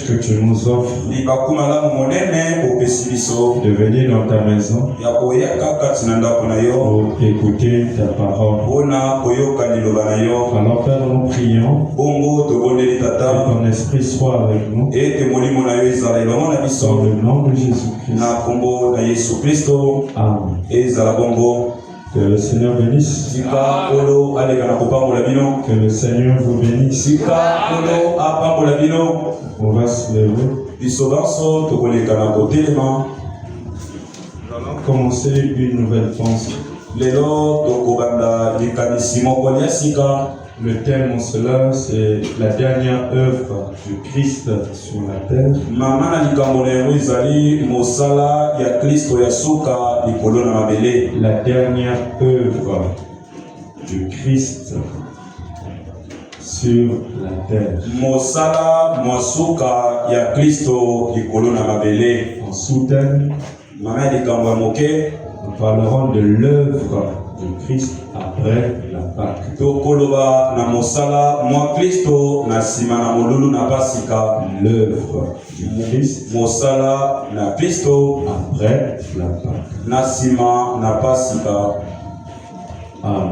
Que tu nous offres de venir dans ta maison pour écouter ta parole. Alors Père, nous prions que ton esprit soit avec nous dans le nom de Jésus-Christ. Amen. Que le Seigneur bénisse. Que le Seigneur vous bénisse. On va se lever. Nous allons commencer une nouvelle pensée. Le thème en cela, c'est la dernière œuvre du Christ sur la terre. La dernière œuvre du Christ sur la terre. En sous-thème, nous parlerons de l'œuvre du Christ après la Pâque. L'œuvre du Christ après la Pâque. Amen.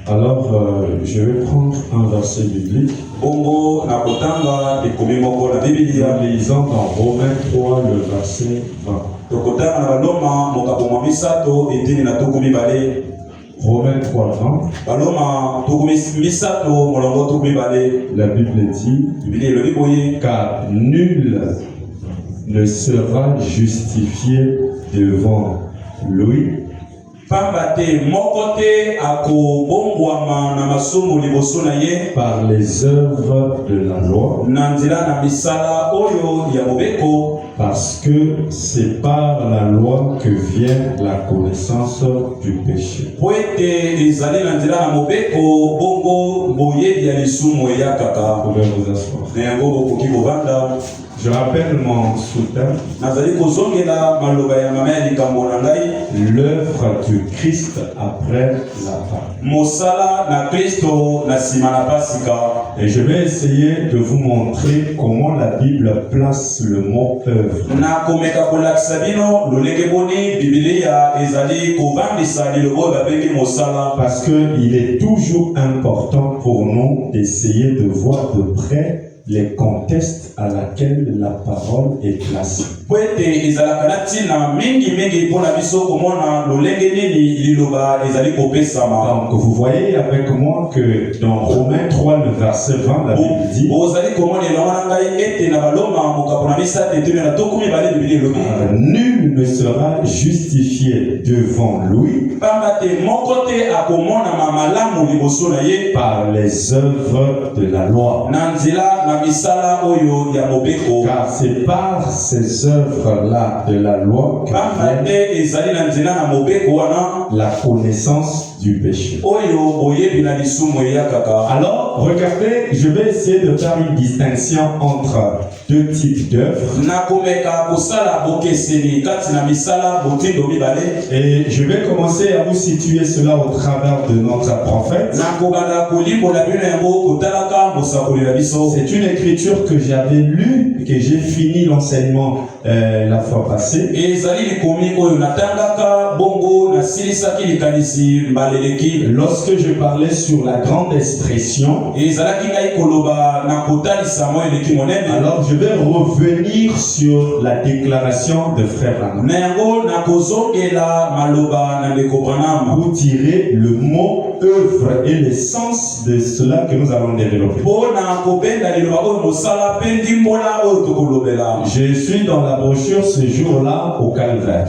Alors, je vais prendre un verset biblique. Nous lisons dans Romains 3, le verset 20. Romains 3, 20. La Bible dit, car nul ne sera justifié devant lui par les œuvres de la loi, parce que c'est par la loi que vient la connaissance du péché. Vous pouvez vous asseoir. Je Je rappelle mon sous-thème. L'œuvre du Christ après la Pâque. Et je vais essayer de vous montrer comment la Bible place le mot œuvre. Parce qu'il est toujours important pour nous d'essayer de voir de près les contextes à laquelle la parole est placée. Donc vous voyez avec moi que dans Romains 3, le verset 20, la Bible dit nul ne sera justifié devant lui par les œuvres de la loi. Car c'est par ces œuvres-là de la loi que la connaissance du péché. Alors, regardez, je vais essayer de faire une distinction entre deux types d'œuvres. Et je vais commencer à vous situer cela au travers de notre prophète. C'est une écriture que j'avais lue, que j'ai fini l'enseignement la fois passée. Lorsque je parlais sur la grande expression, alors je vais revenir sur la déclaration de Frère Branham pour tirer le mot œuvre et le sens de cela que nous allons développer. Je suis dans la brochure ce jour-là au Calvaire.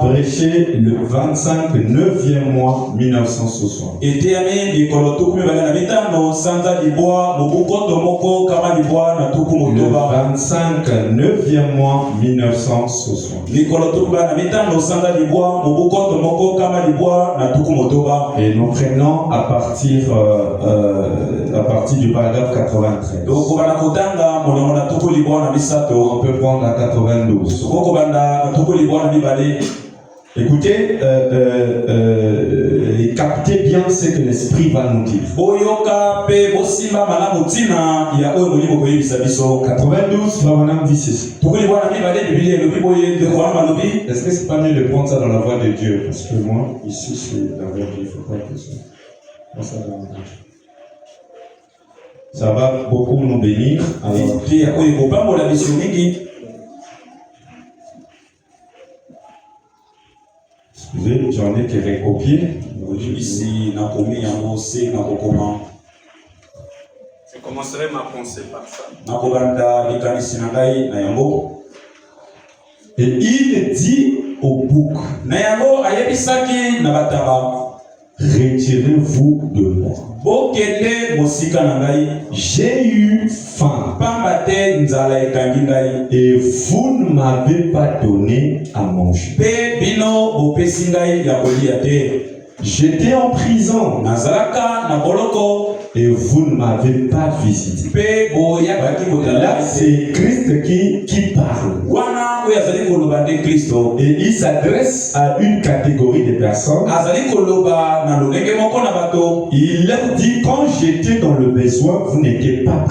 Prêché le 25 9e mois 1960. Le 25 9e mois 1960. Et nous prenons à partir du paragraphe 93. On peut prendre à 92. Écoutez, et captez bien ce que l'Esprit va nous dire. 92, Branham dit ceci. Est-ce que c'est pas mieux de prendre ça dans la voix de Dieu? Parce que moi, ici, c'est la voix de Dieu. Il ne faut pas que ça va beaucoup nous bénir. Alors, excusez, j'en ai qui recopié. Je commencerai ma pensée par ça. Et il dit au bouc, retirez-vous de moi. J'ai eu faim et vous ne m'avez pas donné à manger. J'étais en prison et vous ne m'avez pas visité. Là, c'est Christ qui parle. Et il s'adresse à une catégorie de personnes. Il leur dit, quand j'étais dans le besoin, vous n'étiez pas.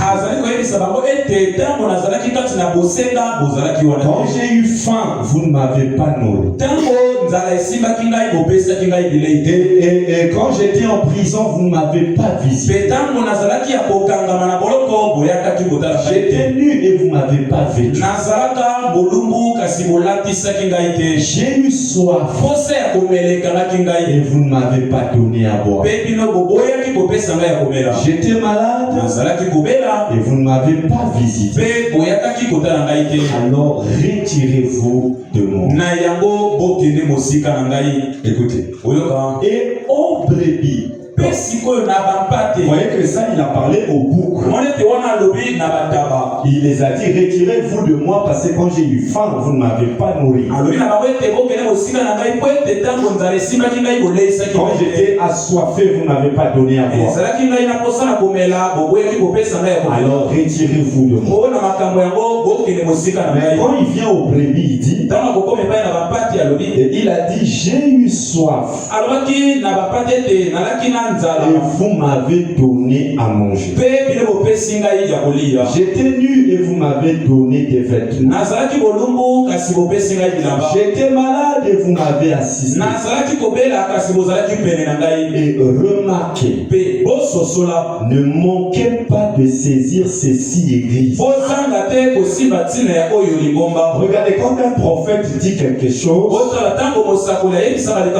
Quand j'ai eu faim, vous ne m'avez pas nourri. Et quand j'étais en prison, vous ne m'avez pas visité. J'étais nu et vous ne m'avez pas vêtu. J'ai eu soif et vous ne m'avez pas donné à boire. J'étais malade et vous ne m'avez pas visité. Alors retirez-vous de moi. Écoutez. Et ô brebis, Vous voyez que ça, il a parlé au bouc. Il les a dit, retirez-vous de moi parce que quand j'ai eu faim, vous ne m'avez pas nourri. Quand j'étais assoiffé, vous ne m'avez pas donné à boire. Alors retirez-vous de moi. Mais quand il vient au brebis, il dit, et il a dit, j'ai eu soif. Et vous m'avez donné à manger. J'étais nu et vous m'avez donné des vêtements. J'étais malade et vous m'avez assisté. Et remarquez, ne manquez pas de saisir ces six églises. Regardez, quand un prophète dit quelque chose,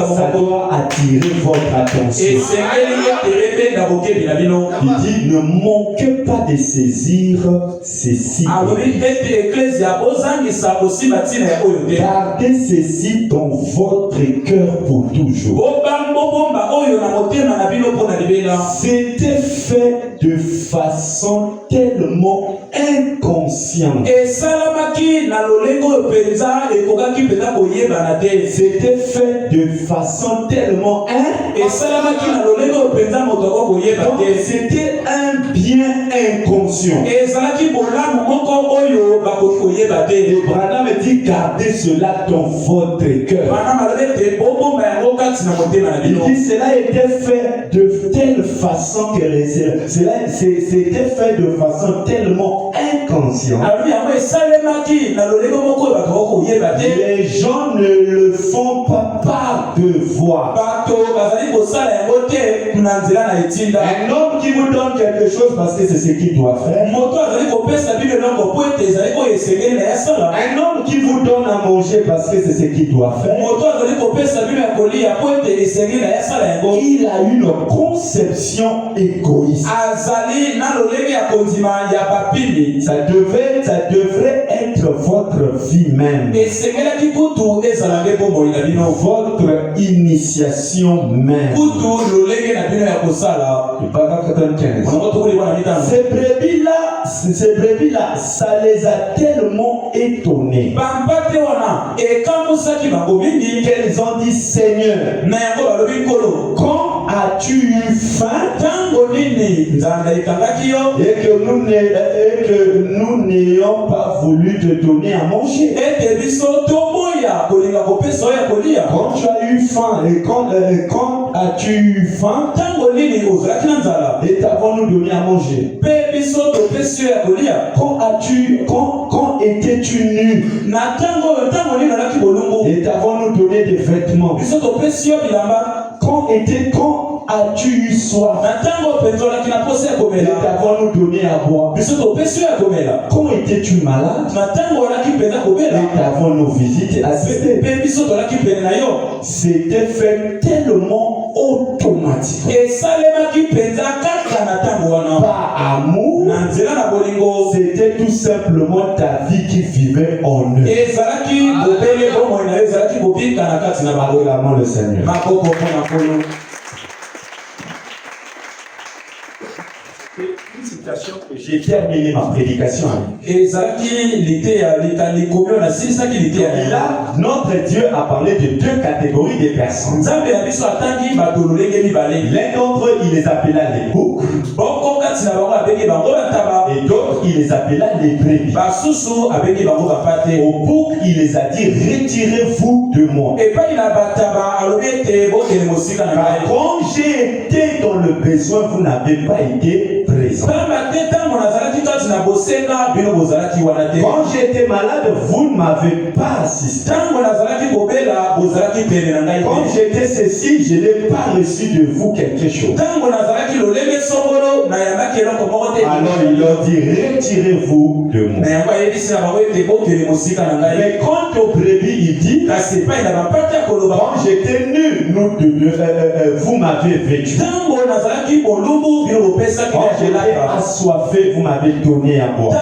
ça doit attirer votre attention. Il dit, ne manquez pas de saisir ces six églises. Gardez ceci dans votre cœur pour toujours. C'était fait de façon tellement inconsciente. C'était fait de façon tellement c'était un bien inconscient. Et Branham dit gardez cela dans votre cœur. Il dit cela était fait de telle façon que c'était fait de façon tellement inconsciente. Les gens ne le font pas par devoir. Un homme qui vous donne quelque chose parce que c'est ce qu'il doit faire. Un homme qui vous donne à manger parce que c'est ce qu'il doit faire. Il a une conception égoïste. Ça devrait être votre vie même. Votre initiation même. Ces brebis-là, ça les a tellement étonnés qu'elles ont dit Seigneur, quand as-tu eu faim et que nous n'ayons pas voulu te donner à manger? Quand tu as eu faim et quand as-tu eu faim et t'avons-nous donné à manger? Quand étais-tu nu et t'avons-nous donné des vêtements? Quand as-tu eu soif et t'avons-nous donné à boire? Quand étais-tu malade et t'avons-nous visité, assisté? C'était fait tellement automatique. Par amour, c'était tout simplement ta vie qui vivait en eux. Acclamons le Seigneur. Une citation que j'ai terminé ma prédication. Et là, notre Dieu a parlé de deux catégories de personnes. L'un d'entre eux, il les appela les boucs. Et d'autres, il les appela les brebis. Au bouc, il les a dit, retirez-vous de moi. Quand j'ai été dans le besoin, vous n'avez pas été présent. Quand j'étais malade, vous ne m'avez pas assisté. Quand j'étais ceci, je n'ai pas reçu de vous quelque chose. Alors il leur dit, retirez-vous de moi. Mais quand au brebis, il dit, quand j'étais nu, vous m'avez vêtu. Quand j'étais assoiffé, vous m'avez donné à boire.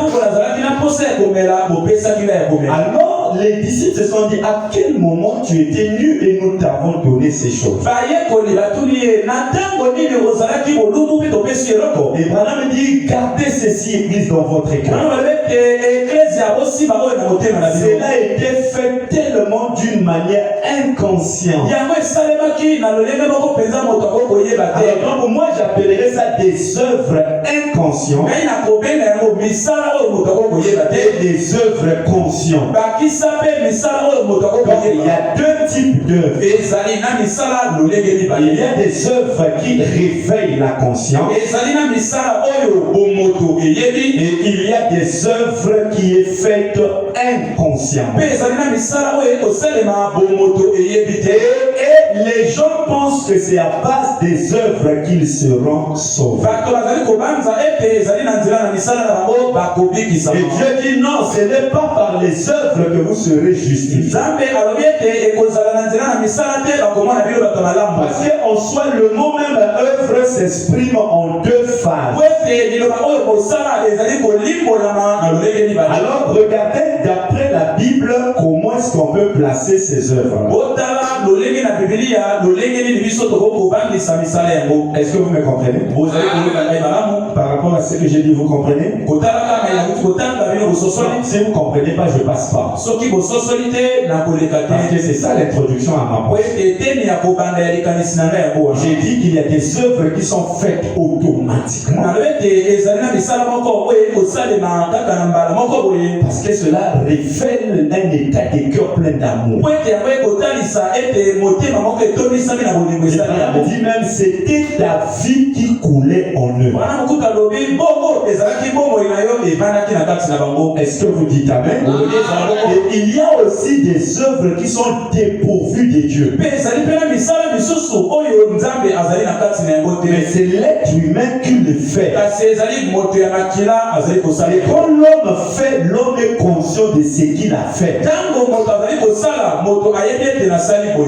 Alors Alors les disciples se sont dit, à quel moment tu étais nu et nous t'avons donné ces choses? Et Branham dit, gardez ceci, église, dans votre cœur. Cela a été fait tellement d'une manière inconsciente. Alors donc moi j'appellerais ça des œuvres inconscientes et des œuvres conscientes. Donc, il y a deux types d'œuvres. Il y a des œuvres qui réveillent la conscience et il y a des œuvres qui est faites inconsciemment. Et les gens pensent que c'est à base des œuvres qu'ils seront sauvés. Et Dieu dit non, ce n'est pas par les œuvres que vous serez justifiés. Parce qu'en soi, le mot même œuvre s'exprime en deux phases. Alors regardez d'après la Bible comment est-ce qu'on peut placer ces œuvres. Est-ce que vous me comprenez? Par rapport à ce que j'ai dit, vous comprenez? Si vous ne comprenez pas, je ne passe pas. Parce que c'est ça l'introduction à ma pensée. J'ai dit qu'il y a des œuvres qui sont faites automatiquement. Parce que cela révèle un état de cœur plein d'amour. Il dit même c'était ta vie qui coulait en eux. Est-ce que vous dites amen? Et il y a aussi des œuvres qui sont dépourvues de Dieu. Mais c'est l'être humain qui le fait. Et quand l'homme fait, l'homme est conscient de ce qu'il a fait.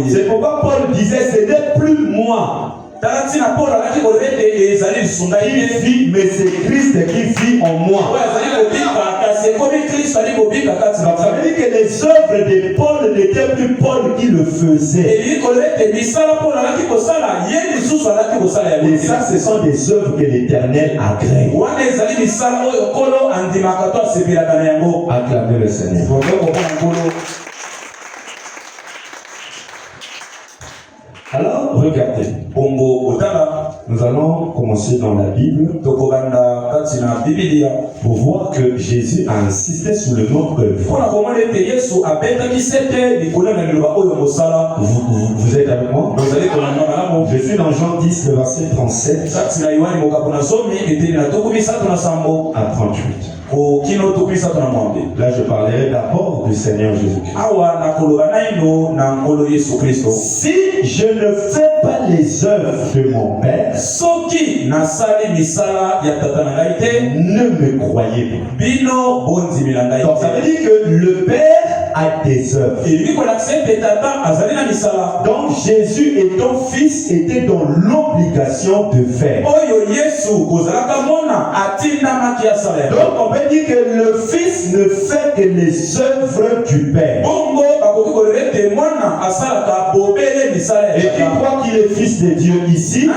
C'est pourquoi Paul disait ce n'est plus moi qui vit, mais c'est Christ qui vit en moi. Donc ça veut dire que les œuvres de Paul n'étaient plus Paul qui le faisait. Et ça, ce sont des œuvres que l'Éternel agrée. Acclamez le Seigneur. Alors, regardez. Nous allons commencer dans la Bible pour voir que Jésus a insisté sur le mot œuvre. Vous êtes avec moi? Je suis dans Jean 10, le verset 37 à 38. Là, je parlerai d'abord du Seigneur Jésus-Christ. Si je ne fais pas les œuvres de mon Père, ne me croyez pas. Donc, ça veut dire que le Père a des œuvres. Donc, Jésus étant fils était dans l'obligation de faire. Donc, on peut dire que le fils ne fait que les œuvres du Père. Et tu crois qu'il est fils de Dieu ici?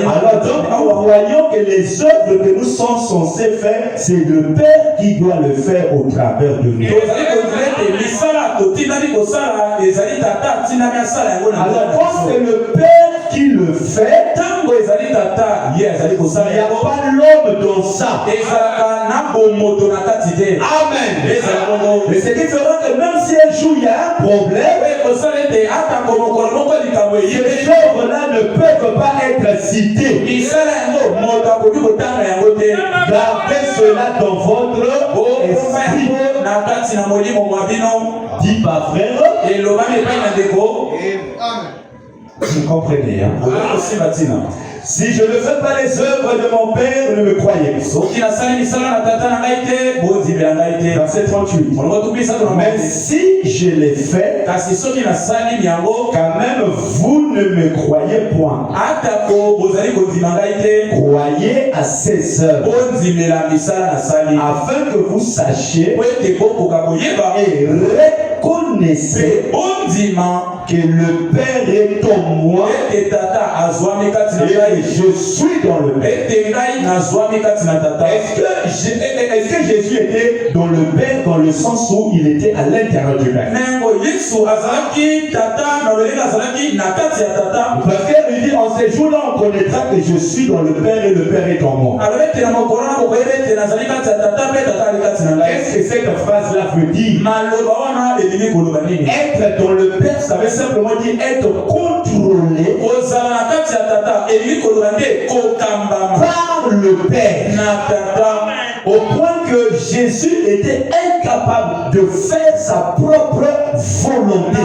Alors donc nous voyons que les œuvres que nous sommes censés faire, c'est le Père qui doit le faire au travers de nous. Alors quand c'est le Père qui le fait, il n'y a pas l'homme dans ça. Amen. Mais ce qui fera que même si un jour il y a un problème, ces œuvres-là ne peuvent pas être citées. Gardez cela dans votre esprit. Dis pas frère. Vous comprenez, hein? Si je ne fais pas les œuvres de mon Père, ne me croyez pas. Verset 38. Mais si je les fais, quand même vous ne me croyez point. Croyez à ces œuvres, afin que vous sachiez et reconnaissez que le Père est en moi et je suis dans le Père. Est-ce que Jésus était dans le Père dans le sens où il était à l'intérieur du Père? Parce qu'il dit en ces jours-là on connaîtra que je suis dans le Père et le Père est en moi. Qu'est-ce que cette phrase-là veut dire? Être dans le Père, ça veut simplement dire être contrôlé par le Père. Au point que Jésus était incapable de faire sa propre volonté.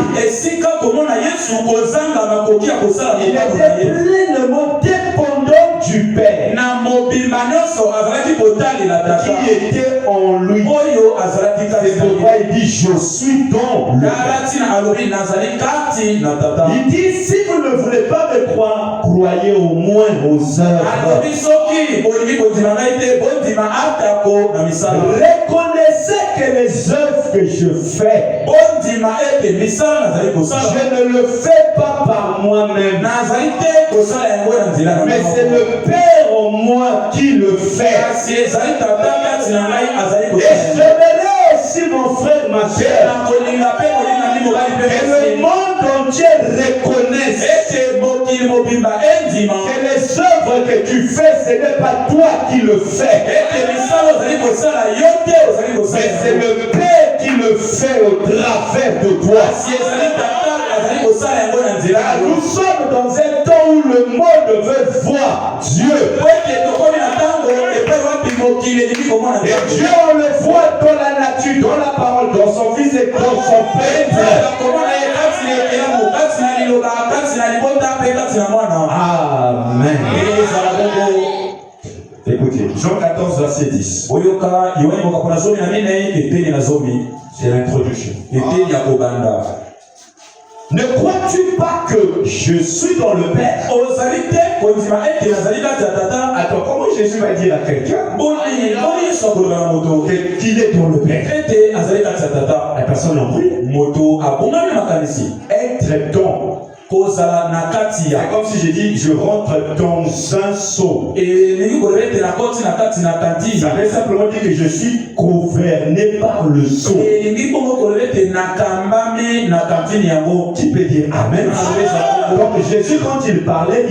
Il était pleinement dépendant du Père qui était en lui. C'est pourquoi il dit je suis dans le Père. Il dit si vous ne voulez pas me croire, croyez au moins aux œuvres. Reconnaissez que les œuvres que je fais, je ne le fais pas par moi-même, mais c'est le Père en moi qui le fait. Et j'aimerais aussi mon frère, ma soeur, que le monde entier reconnaisse que les œuvres que tu fais, ce n'est pas toi qui le fais, mais c'est le Père qui le fait au travers de toi. Nous sommes dans un temps où le monde veut voir Dieu. Et Dieu, on le voit dans la nature, dans la parole, dans son Fils et dans son Père. Amen. Écoutez, Jean 14, verset 10. C'est l'introduction. Ne crois-tu pas que je suis dans le Père? Attends, comment Jésus va dire à quelqu'un qu'il est dans le Père? La personne n'a pris. Être dans. C'est comme si j'ai dit je rentre dans un seau. Ça veut simplement dire que je suis gouverné par le seau. Qui peut dire Amen? Donc Jésus, quand il parlait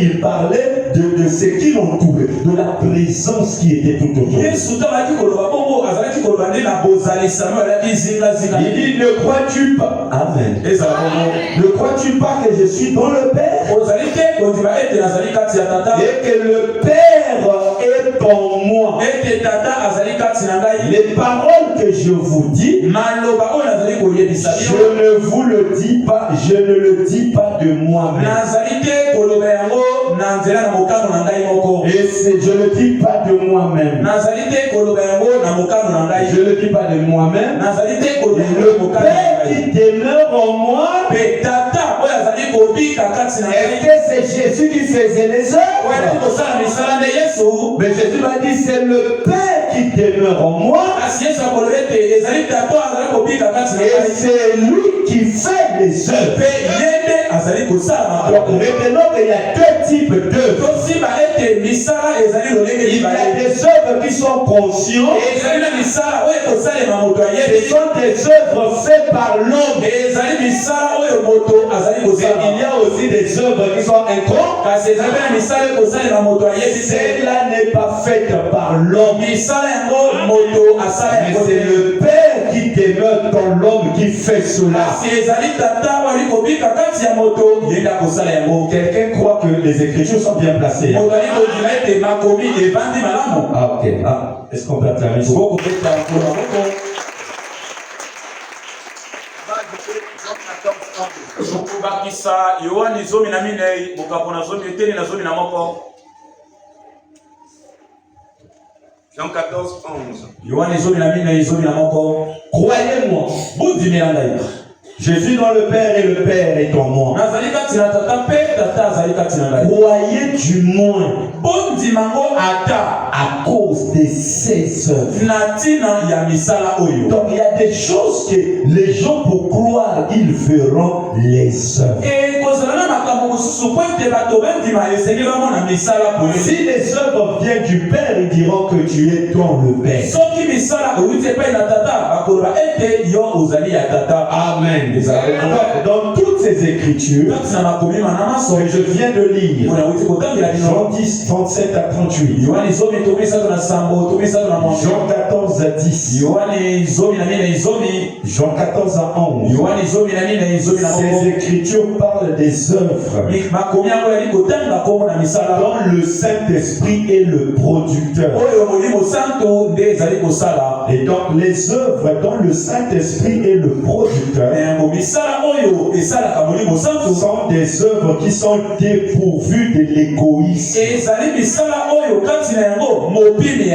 de ce qui l'entourait, de la présence qui était tout autour. Il dit ne crois-tu pas? Amen. Ne crois-tu pas que je suis dans le Père et que le Père est en moi? Les paroles que je vous dis, je ne vous le dis pas, je ne le dis pas de moi-même. Et je ne le dis pas de moi-même. Je ne le dis pas de moi-même. Le Père qui demeure en moi. Est-ce que c'est Jésus qui faisait les œuvres? Mais Jésus m'a dit c'est le Père qui demeure en moi. Et c'est lui qui fait les œuvres. Donc maintenant qu'il y a deux types d'œuvres. Il y a des œuvres qui sont conscientes. Ce sont des œuvres faites par l'homme. Et il y a aussi des œuvres qui sont inconscientes. Celle-là n'est pas faite par l'homme. Mais c'est le Père qui demeure dans l'homme qui fait cela. Quelqu'un croit que les Écritures sont bien placées. Ah, ok. Ah, est-ce qu'on peut acclamer? Jean 14. Bakisa Yohani zomi na minei mokapona zomi eteni na zomi na moko. Jean 14, 11. Yohani zomi na minei zomi na moko. Croyez-moi, je suis dans le Père et le Père est en moi. Croyez du moins à cause de ses œuvres. Donc il y a des choses que les gens pour croire, ils feront les œuvres. Si les œuvres viennent du Père, ils diront que tu es dans le Père. Amen. Dans toutes ces écritures que je viens de lire, Jean 10, 37 à 38, Jean 14 à 10, Jean 14 à 11, ces écritures parlent des œuvres dont le Saint-Esprit est le producteur. Et donc les œuvres dont le Saint-Esprit est le producteur sont des œuvres qui sont dépourvues de l'égoïsme.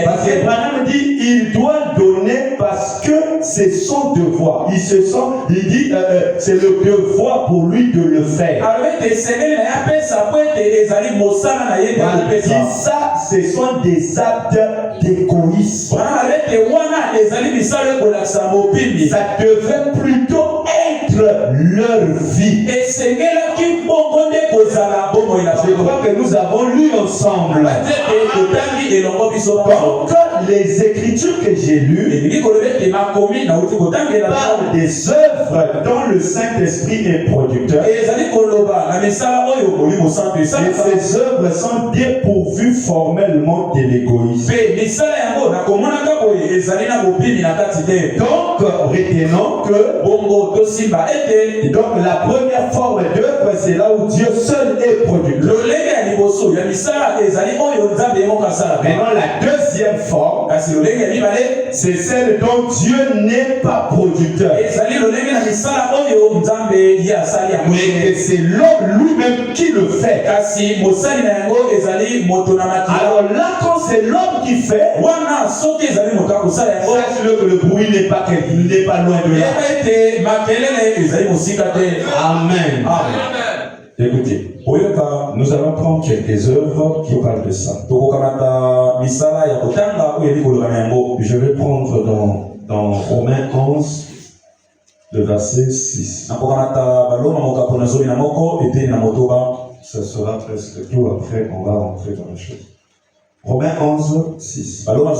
Parce que Branham dit il doit donner parce que c'est son devoir. Il dit c'est le devoir pour lui de le faire. Il dit ça, ce sont des actes d'égoïsme. Ça devait plutôt être leur vie. Je crois que nous avons lu ensemble. Donc, les écritures que j'ai lues parlent des œuvres dont le Saint-Esprit est producteur. Et ces œuvres sont dépourvues formellement de l'égoïsme. Donc, retenons que donc la première forme d'œuvre, c'est là où Dieu seul est producteur. Maintenant, la deuxième forme, c'est celle dont Dieu n'est pas producteur. Mais c'est l'homme lui-même qui le fait. Alors là, quand c'est l'homme qui fait, sache-le que le bruit n'est pas loin de là. Amen. Écoutez, nous allons prendre quelques œuvres qui parlent de ça. Je vais prendre dans Romains 11, le verset 6. Ça sera presque tout, après on va rentrer dans la chose. Romains 11, 6. Or,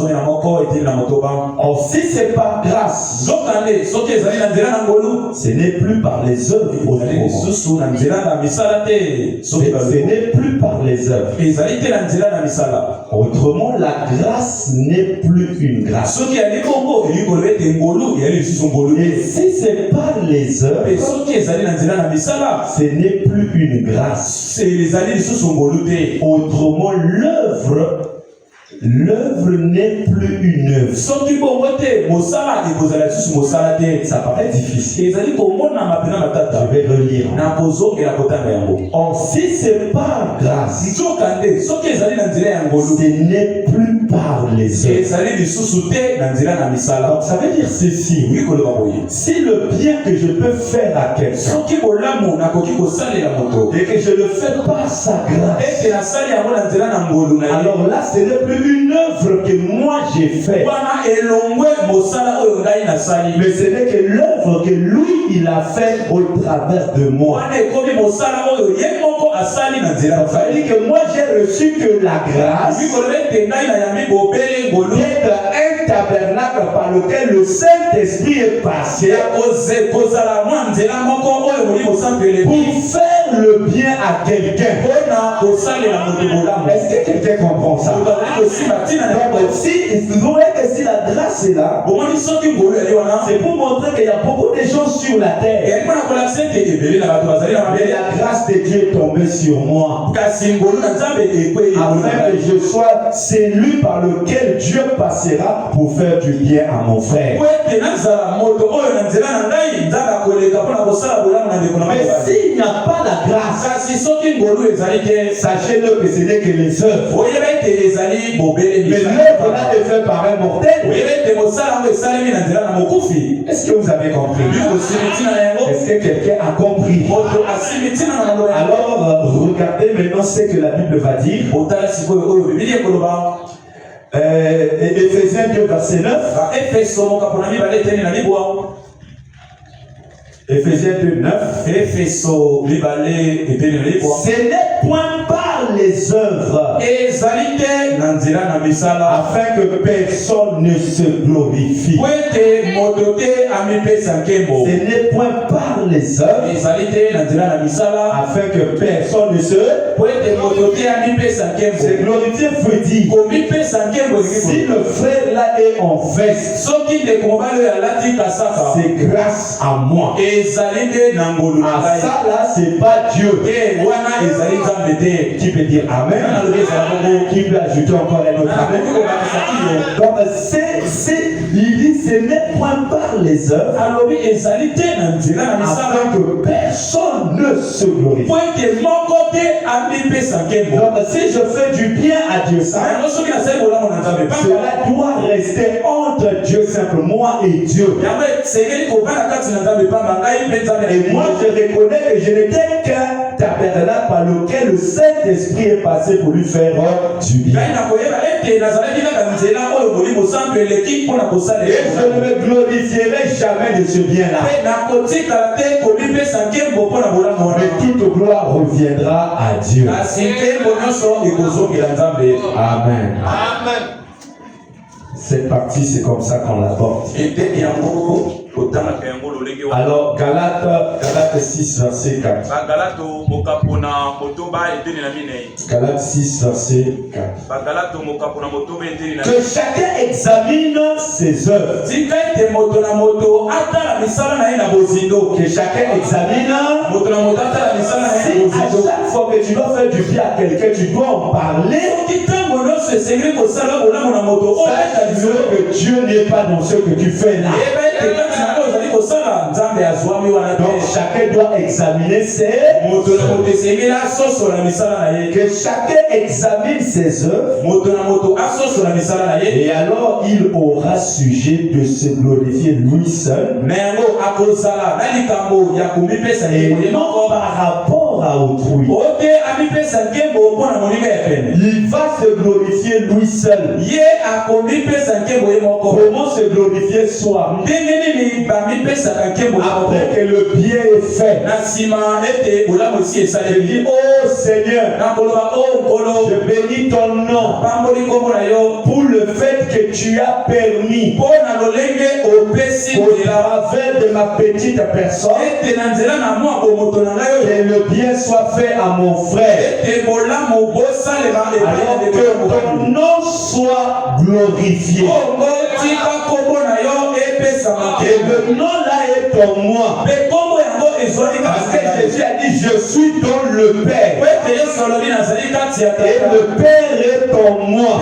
si c'est par grâce, ce n'est plus par les œuvres. Ce n'est plus par les œuvres. Autrement, la grâce n'est plus une grâce. Et si c'est par les œuvres, ce n'est plus une grâce. Autrement, l'œuvre n'est plus une œuvre. Ça paraît difficile. Je vais relire. Or, si c'est par grâce, ce n'est plus par les œuvres. Donc, ça veut dire ceci. Si le bien que je peux faire à quelqu'un et que je le fais par sa grâce, alors là, ce n'est plus une œuvre que moi j'ai faite, mais ce n'est que l'œuvre que lui il a faite au travers de moi. Ça veut dire que moi j'ai reçu que la grâce d'être un tabernacle par lequel le Saint-Esprit est passé pour faire le bien à quelqu'un. Est-ce que quelqu'un comprend ça? Donc, si vous voyez que si la grâce est là, c'est pour montrer qu'il y a beaucoup de gens sur la terre. Et la grâce de Dieu est tombée sur moi. Afin que je sois celui par lequel Dieu passera pour faire du bien à mon frère. Mais s'il n'y a pas la grâce, sachez-le que ce n'est que les œuvres. Mais l'œuvre là est faite par un mortel. Est-ce que vous avez compris? Est-ce que quelqu'un a compris? Alors, regardez maintenant ce que la Bible va dire. Éphésiens 2, verset 9. Éphésiens 2, 9. Ce n'est point par les œuvres afin que personne ne se glorifie. Ce n'est point par les œuvres afin que personne ne se glorifie. Veut dire si le frère là est en veste, c'est grâce à moi. Ah, ça là, c'est pas Dieu. Qui peut dire Amen? Qui peut ajouter encore un autre Amen? Donc, il dit ce n'est point par les œuvres afin que personne ne se glorifie. Donc, si je fais du bien à Dieu Saint, cela doit rester entre Dieu simple, moi et Dieu. Et moi je reconnais que je n'étais qu'un tabernacle par lequel le Saint-Esprit est passé pour lui faire du bien. Et je ne me glorifierai jamais de ce bien-là. Mais toute gloire reviendra à Dieu. Amen. Amen. Cette partie, c'est comme ça qu'on l'apporte. Alors, Galates 6, verset 4. Galates 6, verset 4. Que chacun examine ses œuvres. Que chacun examine. Si à chaque fois que tu dois faire du bien à quelqu'un, tu dois en parler. Sache que Dieu n'est pas dans ce que tu fais là. Donc chacun doit examiner ses œuvres. Que chacun examine ses œuvres. Et alors il aura sujet de se glorifier lui seul. Et non par rapport à autrui. Il va se glorifier lui seul. Comment se glorifier soi? Après que le bien est fait, je dis oh Seigneur, je bénis ton nom pour le fait que tu as permis au travers de ma petite personne que le bien soit fait à mon frère. Alors que ton nom soit glorifié. Et le nom là est en moi. Parce que Jésus a dit je suis dans le Père. Et le Père est en moi.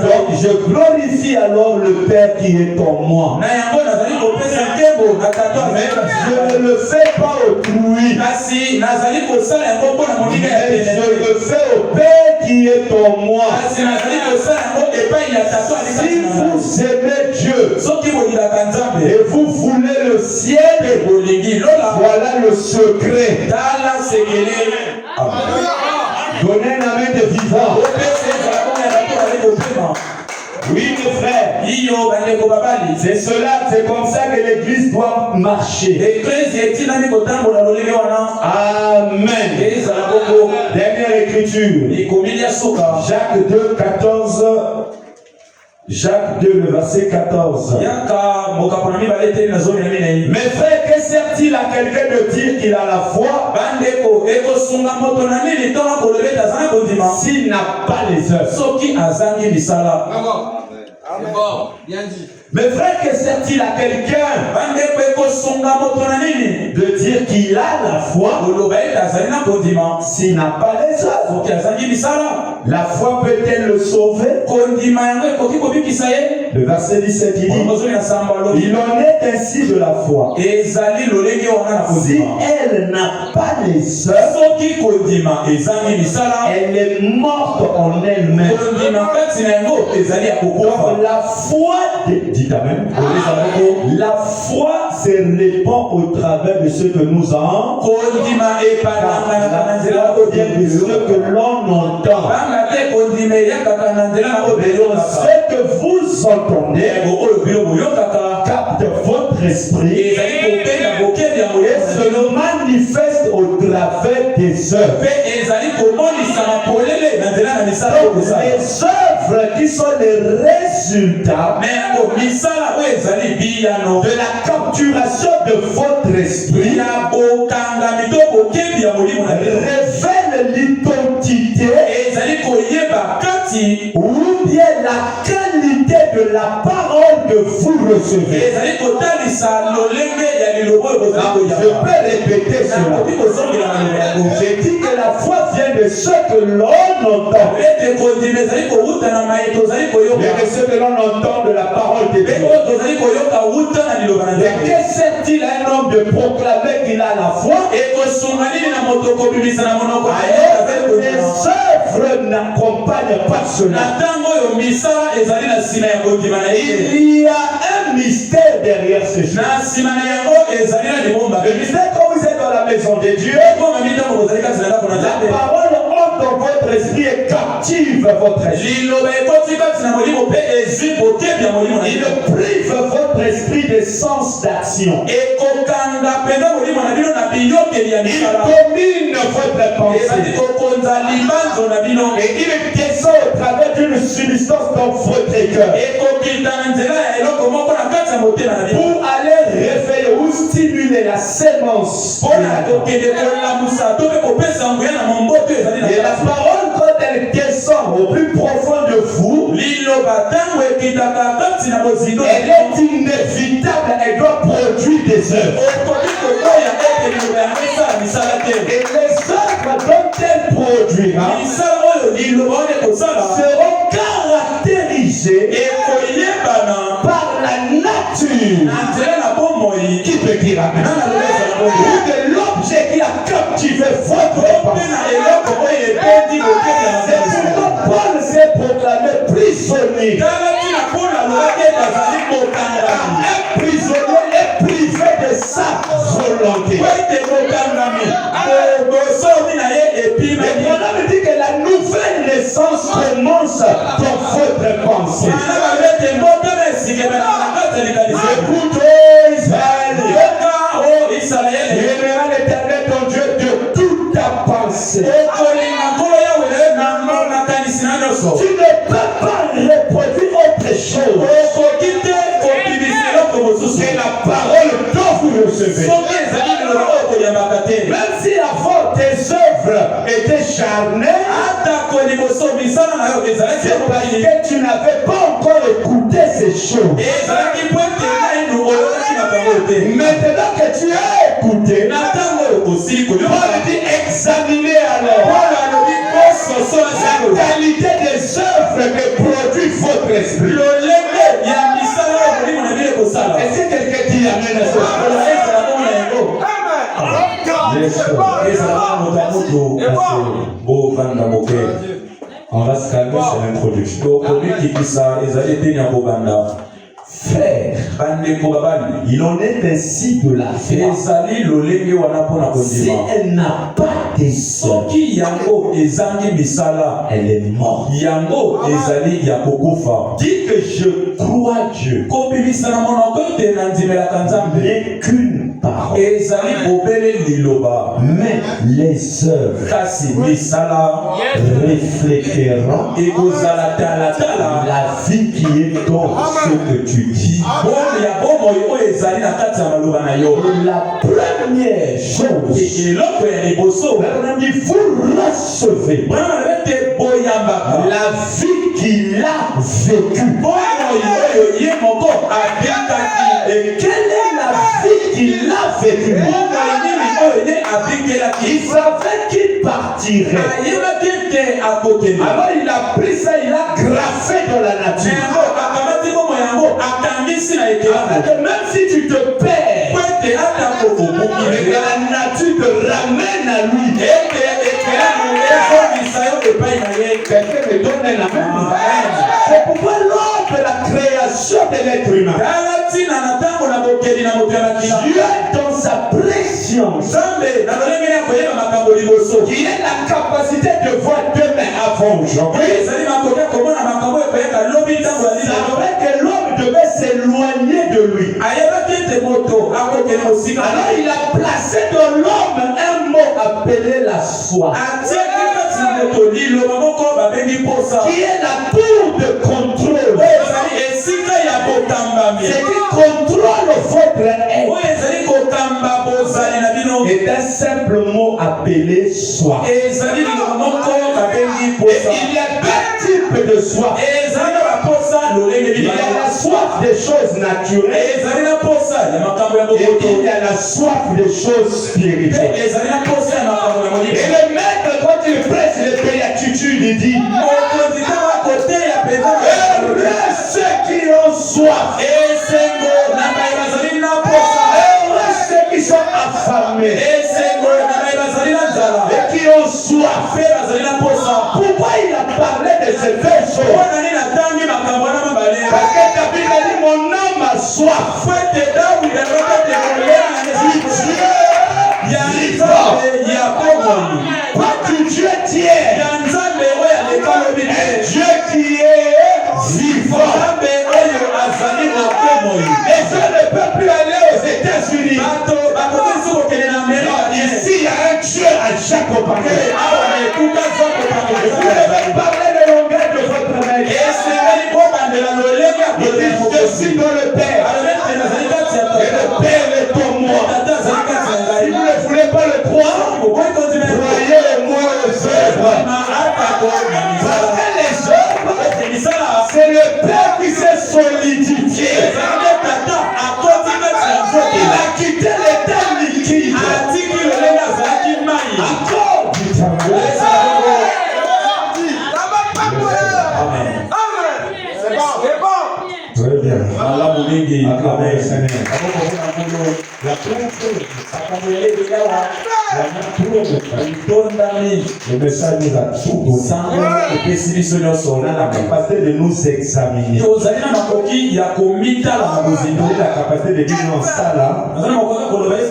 Donc je glorifie alors le Père qui est en moi. Mais je ne le fais pas autrui. Mais je le fais au Père qui est en moi. Si vous aimez Dieu et vous voulez le ciel, voilà le secret. Donnez un amen de vivant. Oui, mes frères. C'est cela, c'est comme ça que l'église doit marcher. Amen. Dernière écriture. Jacques 2, 14. Jacques 2, le verset 14. Mes frères, que sert-il à quelqu'un de dire qu'il a la foi s'il n'a pas les œuvres? Bien dit. Mes frères, que sert-il à quelqu'un de dire qu'il a la foi s'il n'a pas les œuvres? La foi peut-elle le sauver? Le verset 17 il dit, il en est ainsi de la foi. Si elle n'a pas les œuvres, elle est morte en elle-même. Donc la foi, dites amen. La foi se répand au travers de ce que nous avons. De ce que l'on entend. Ce que vous entendez capte votre esprit et se manifeste au travers des œuvres. Les œuvres qui sont les résultats de la capturation de votre esprit révèlent l'identité ou bien la qualité de la parole que vous recevez. Je peux répéter cela. J'ai dit que la foi vient de ce que l'on entend. Et de ce que l'on entend de la parole de Dieu. Et que sert-il à un homme de proclamer qu'il a la foi? Les œuvres n'accompagnent pas cela. Il y a un mystère derrière ces choses. Le mystère, quand vous êtes dans la maison de Dieu, la parole entre dans votre esprit et captive votre esprit. Il prive votre esprit des sens d'action. Il domine votre pensée. Et il descend au travers d'une substance dans votre cœur pour aller réveiller ou stimuler la sémence. Et la parole, quand elle descend au plus profond de vous, elle est inévitable, elle doit produire des œuvres. Et les œuvres dont elle produira seront caractérisées par la nature. Qui peut dire amen? Ou de l'objet qui a captivé votre pensée. C'est pourquoi Paul s'est proclamé prisonnier. Un prisonnier est privé de sa volonté. Et on a dit que la nouvelle naissance commence dans votre pensée. Écoute, Israël, tu aimeras l'Éternel ton Dieu de toute ta pensée. Tu ne peux pas reproduire autre chose que la parole dont vous recevez. Même si avant tes œuvres étaient charnelles, c'est parce que tu n'avais pas encore écouté ces choses. Maintenant que tu as écouté, Paul dit examinez alors la qualité des œuvres que produit votre esprit. Est-ce que quelqu'un dit amen à ça? On va se calmer, c'est l'introduction. Frère, il en est ainsi de la foi. Si elle n'a pas des œuvres, elle est morte. Dis que je crois Dieu. Mais qu'une parole. liloba. Mais les œuvres Kasi misala refléteront la vie qui est dans ce que tu dis. Et la première chose, on dit, vous recevez la vie qu'il a vécue. Et quelle est la vie qu'il a vécue? Il savait qu'il partirait. Alors il a pris ça, il a graffé dans la nature. Même si tu te perds, la nature te ramène à lui. Quelqu'un me donne la main. C'est pourquoi lors de la création de l'être humain, Dieu dans sa préscience, qui est la capacité de voir demain avant aujourd'hui, savait que l'homme devait s'éloigner de lui. Alors il a placé dans l'homme un mot appelé la soif, qui est la tour de contrôle. C'est qui contrôle votre être. est un simple mot appelé soif. Et il y a deux types de soif. Il y a la soif des choses naturelles et il y a la soif des choses spirituelles. Et le maître, quand il presse les béatitudes, il dit ceux qui ont soif, ceux qui sont affamés et qui ont soif. Pourquoi il a parlé de ces deux choses? Parce que David a dit mon âme a soif du Dieu tiers, un Dieu qui est vivant. Et je ne peux plus aller aux États-Unis. Ici il y a un Dieu à chaque opération. Vous devez parler le langage de votre maître. Je suis dans le Père. Et le Père est en moi. Si vous ne voulez pas le croire, croyez-moi aux œuvres. Parce que les œuvres, c'est le Père qui s'est solidifié. Il a quitté l'état liquide. Encore du temps. Très bien. Acclamez Seigneur. La le message nous a tout donné. On a la capacité de nous examiner. On a la capacité de dire non, ça là,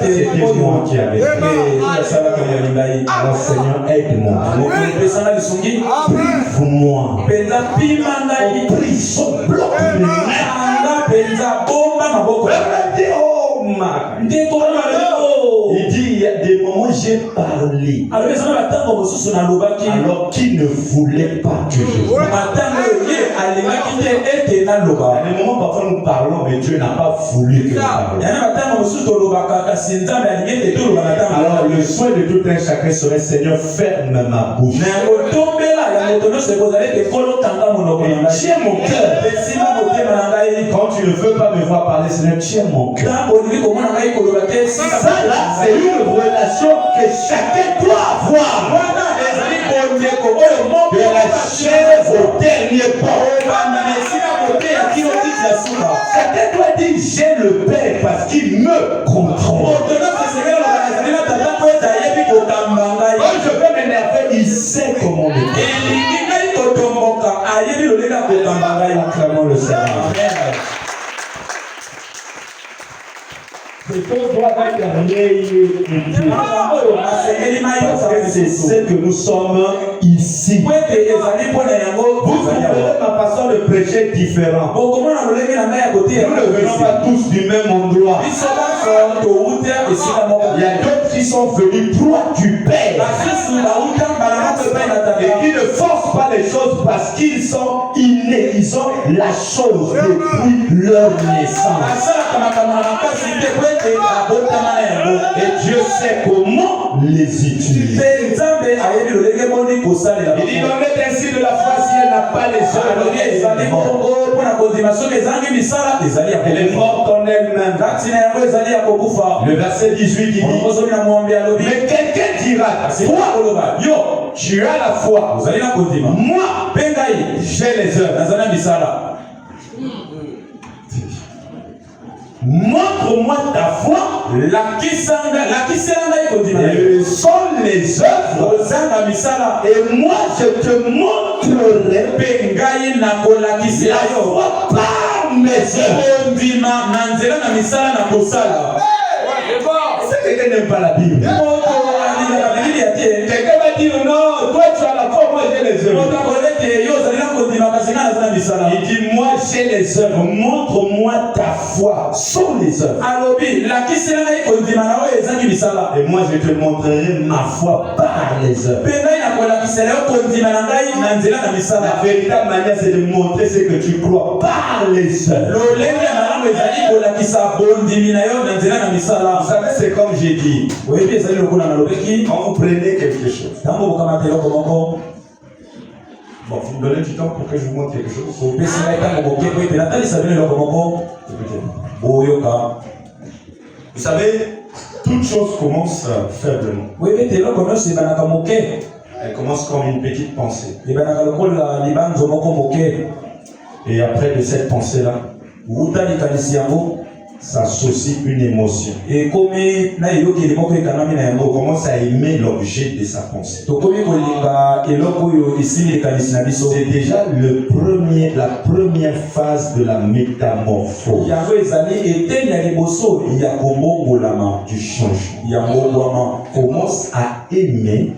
c'est moi qui avais fait. Alors Seigneur, aide-moi. Prie-moi. Prison, bloque. Il dit il y a des moments où j'ai parlé alors qu'il ne voulait pas que je parle. Il y a des moments parfois nous parlons mais Dieu n'a pas voulu que nous parlions. Alors le souhait de tout un chacun serait Seigneur ferme ma bouche. Tiens mon cœur. Quand tu ne veux pas me voir parler, Seigneur, tiens mon cœur. Ça là, c'est une relation que chacun doit avoir. De la chair au dernier pas. Chacun doit dire j'ai le Père parce qu'il me contrôle. Quand je veux m'énerver, il sait comment me faire. Acclamons le Seigneur. C'est ce que nous sommes ici. Vous trouvez ma façon de prêcher différente. Nous ne venons pas tous du même endroit. Il y a d'autres qui sont venus droit du Père et qui ne forcent pas les choses parce qu'ils sont innés, ils ont la chose depuis leur naissance. Et Dieu sait comment les utiliser. Il dit on est ainsi de la foi si elle n'a pas les œuvres. Elle est morte en elle-même. Le verset 18 dit, mais quelqu'un dira, toi, tu as la foi. Moi, j'ai les œuvres. Montre-moi ta foi. Elles sont les œuvres. Et moi je te montrerai la foi par mes œuvres. C'est quelqu'un n'aime pas la Bible. Quelqu'un va dire non, toi tu as la foi, moi j'ai les œuvres. Il dit moi j'ai les œuvres, montre-moi ta foi sans les œuvres. Et moi je te montrerai ma foi par les œuvres. La véritable manière c'est de montrer ce que tu crois par les œuvres. Vous savez c'est comme j'ai dit. Quand vous prenez quelque chose. Bon, vous me donnez du temps pour que je vous montre quelque chose. Vous savez, toute chose commence faiblement. Elle commence comme une petite pensée. Et après de cette pensée-là, ça associe une émotion. Et on commence à aimer l'objet de sa pensée. C'est déjà la première phase de la métamorphose. Du changement. Commence à aimer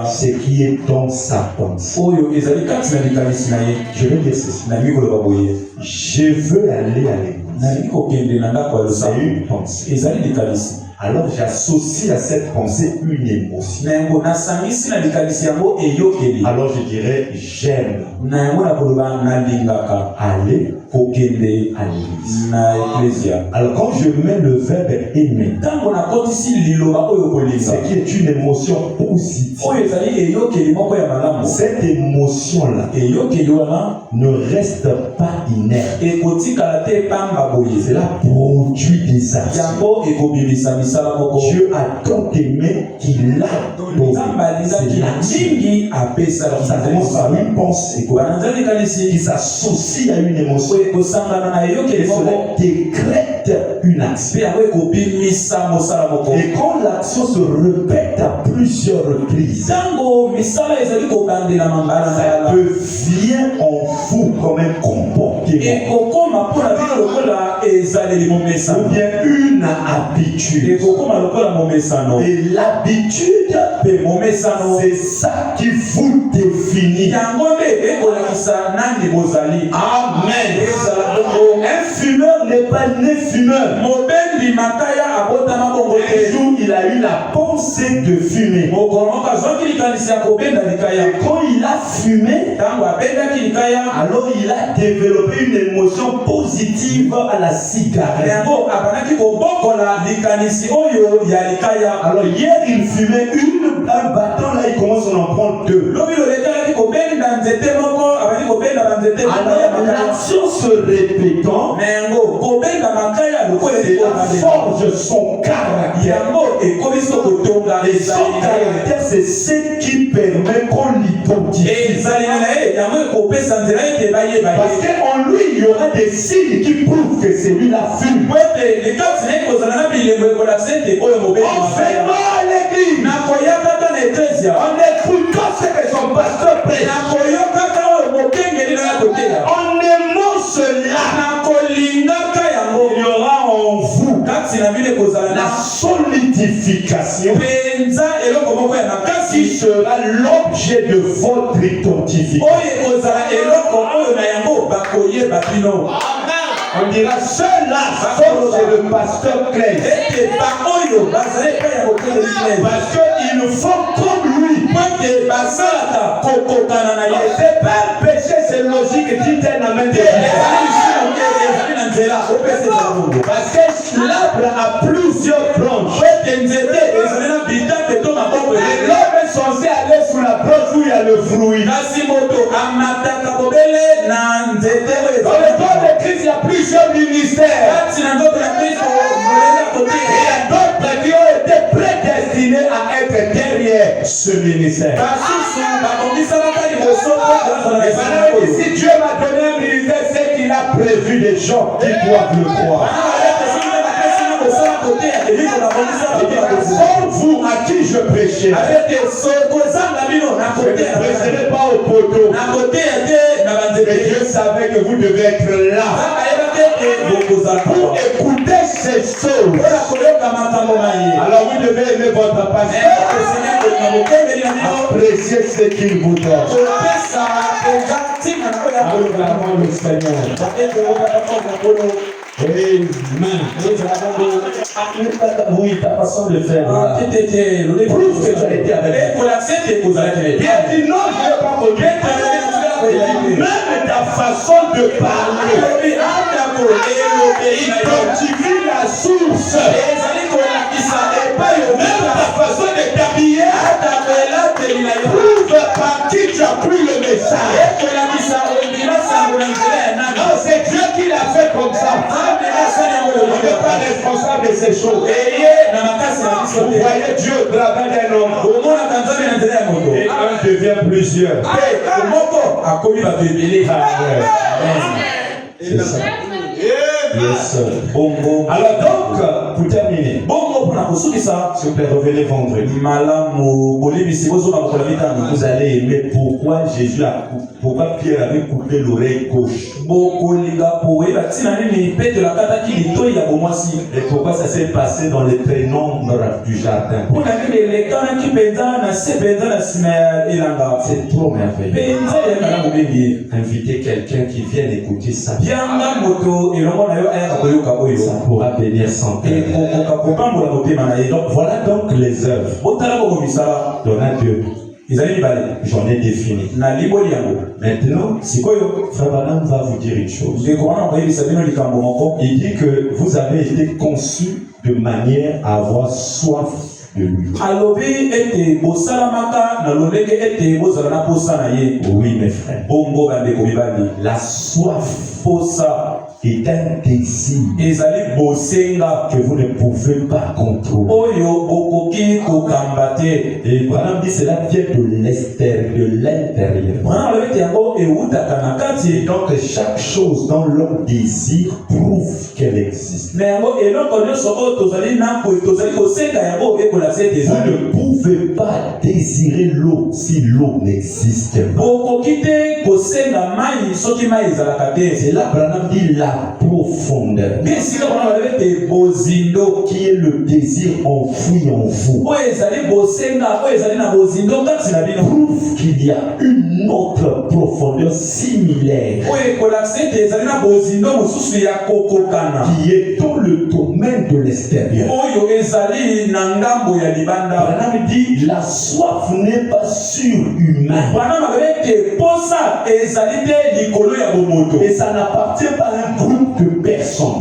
ce qui est dans sa pensée. Je vais dire ceci. Je veux aller à l'église. C'est une pensée. Alors j'associe à cette pensée une émotion. Alors je dirais j'aime aller à l'église. Alors quand je mets le verbe aimer, ce qui est une émotion positive, cette émotion-là ne reste pas inerte. Cela produit des actions. Dieu a tant aimé qu'il a donné. Ça commence par une pensée qui s'associe à une émotion et cela décrète une action. Et quand l'action se répète à plusieurs reprises, ça devient en vous comme un comportement ou bien une habitude. Et l'habitude, c'est ça qui vous définit. Amen. Un fumeur n'est pas né fumeur. Un jour, il a eu la pensée de fumer. Et quand il a fumé, alors il a développé une émotion positive à la cigarette. Alors hier, il fumait un bâton, là il commence à en prendre deux. Alors l'action se répétant, c'est forge son caractère. Et son caractère, c'est ce qui permet qu'on l'identifie. Parce qu'en lui, il y aura des signes qui prouvent que c'est lui la fume. On fait mal à l'église. En écoutant ce que son pasteur prêche. En aimant cela, il y aura en vous la solidification qui sera l'objet de votre identification. Amen. On dira ceux-là, sauf c'est le pasteur Clay. Parce qu'ils font comme lui. Et c'est pas un péché, c'est logique. Dites un amen. Parce que l'arbre a plusieurs branches. L'homme est censé aller sous la branche où il y a le fruit. Dans le corps de Christ, il y a plusieurs ministères. Il y a d'autres qui ont été prédestinés à être derrière ce ministère. Et si Dieu m'a donné un ministère, c'est qu'il a prévu des gens qui doivent le croire. Comme vous à qui je prêchais, je ne prêcherai pas au poteau. Mais Dieu savait que vous devez être là pour écouter ces choses. Alors vous devez aimer votre pasteur, apprécier ce qu'il vous donne. Acclamons le Seigneur. Amen. Oui, ta façon de faire. Prouve que tu as été avec moi. Il a dit non, je ne vais pas connaître. Même ta façon de parler identifie la source. Même ta façon de t'habiller prouve par qui tu as pris le message. Non, c'est Dieu qui l'a fait comme ça. On n'est pas responsable de ces choses. Vous voyez Dieu au travers d'un homme. Et un devient plusieurs. C'est ça. Yes. Alors donc, pour terminer, s'il vous plaît, revenez vendredi. Vous allez aimer pourquoi pourquoi Pierre avait coupé l'oreille gauche. Et pourquoi ça s'est passé dans les pénombres du jardin. C'est trop merveilleux. Invitez quelqu'un qui vienne écouter ça. Ça pourra bénir son cœur. Donc voilà donc les œuvres. Il y en a deux. J'en ai défini. Maintenant, Frère Branham va vous dire une chose. Il dit que vous avez été conçus de manière à avoir soif de lui. Oui, mes frères. La soif est un désir que vous ne pouvez pas contrôler. Et Branham dit cela vient de l'extérieur, de l'intérieur. Et donc chaque chose dans l'homme désire prouve qu'elle existe. Vous ne pouvez pas désirer l'eau si l'eau n'existe pas. C'est là Branham dit la profondeur, qui est le désir enfoui en vous, prouve qu'il y a une autre profondeur similaire qui est dans le domaine de l'extérieur. Branham dit la soif n'est pas surhumaine et ça n'appartient pas à un groupe de personnes.